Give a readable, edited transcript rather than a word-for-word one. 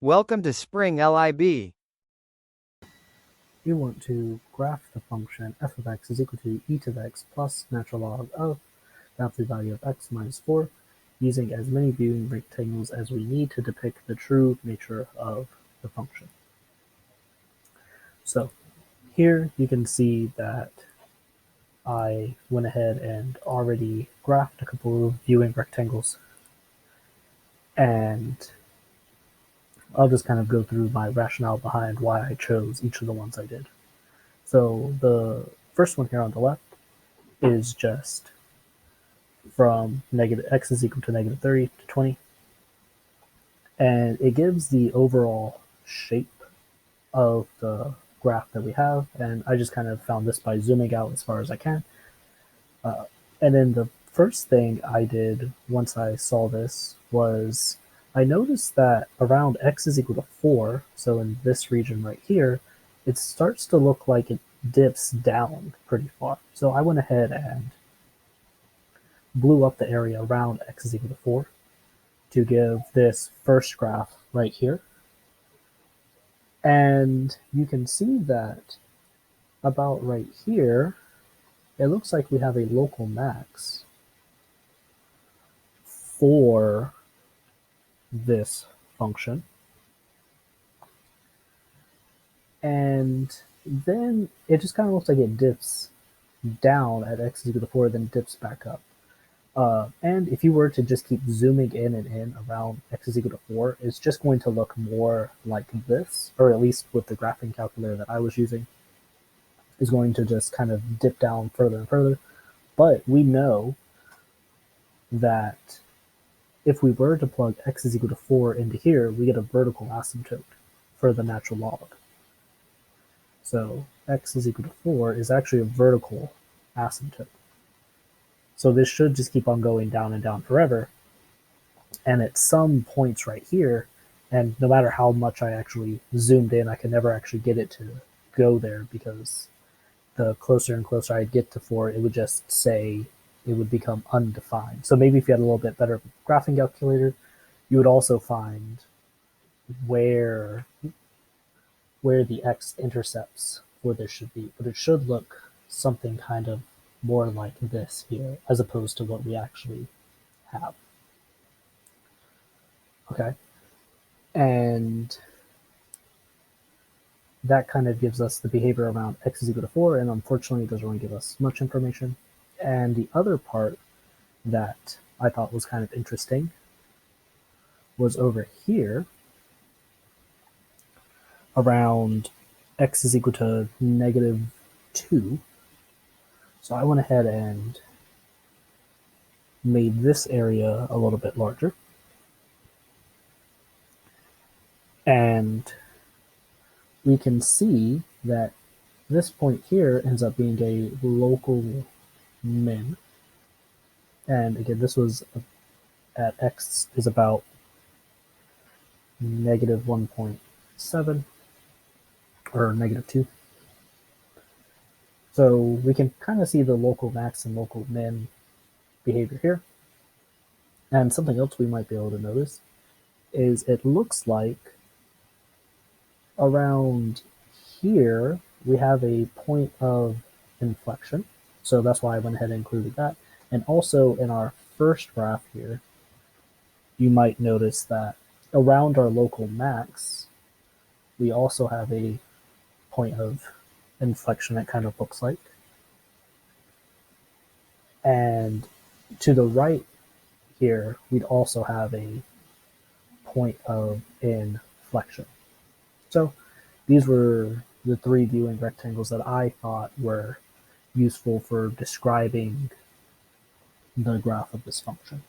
Welcome to springlib. We want to graph the function f of x is equal to e to the x plus natural log of the absolute value of x minus 4, using as many viewing rectangles as we need to depict the true nature of the function. So here you can see that I went ahead and already graphed a couple of viewing rectangles, and I'll just kind of go through my rationale behind why I chose each of the ones I did. So the first one here on the left is just from negative x is equal to negative 30 to 20. And it gives the overall shape of the graph that we have. And I just kind of found this by zooming out as far as I can. And then the first thing I did once I saw this was I noticed that around x is equal to 4, so in this region right here, it starts to look like it dips down pretty far. So I went ahead and blew up the area around x is equal to 4 to give this first graph right here. And you can see that about right here, it looks like we have a local max for this function. And then it just kind of looks like it dips down at x is equal to 4, then dips back up. And if you were to just keep zooming in and in around x is equal to 4, it's just going to look more like this, or at least with the graphing calculator that I was using, is going to just kind of dip down further and further. But we know that if we were to plug x is equal to 4 into here, we get a vertical asymptote for the natural log. So x is equal to 4 is actually a vertical asymptote. So this should just keep on going down and down forever. And at some points right here, and no matter how much I actually zoomed in, I could never actually get it to go there, because the closer and closer I get to 4, it would just say it would become undefined. So maybe if you had a little bit better graphing calculator, you would also find where the x intercepts for this should be. But it should look something kind of more like this here, as opposed to what we actually have. Okay, and that kind of gives us the behavior around x is equal to 4, and unfortunately it doesn't really give us much information. And the other part that I thought was kind of interesting was over here around x is equal to negative 2. So I went ahead and made this area a little bit larger. And we can see that this point here ends up being a local min. And again, this was at x is about negative 1.7 or negative 2. So we can kind of see the local max and local min behavior here. And something else we might be able to notice is it looks like around here we have a point of inflection. So that's why I went ahead and included that. And also in our first graph here, you might notice that around our local max, we also have a point of inflection, it kind of looks like. And to the right here, we'd also have a point of inflection. So these were the 3 viewing rectangles that I thought were useful for describing the graph of this function.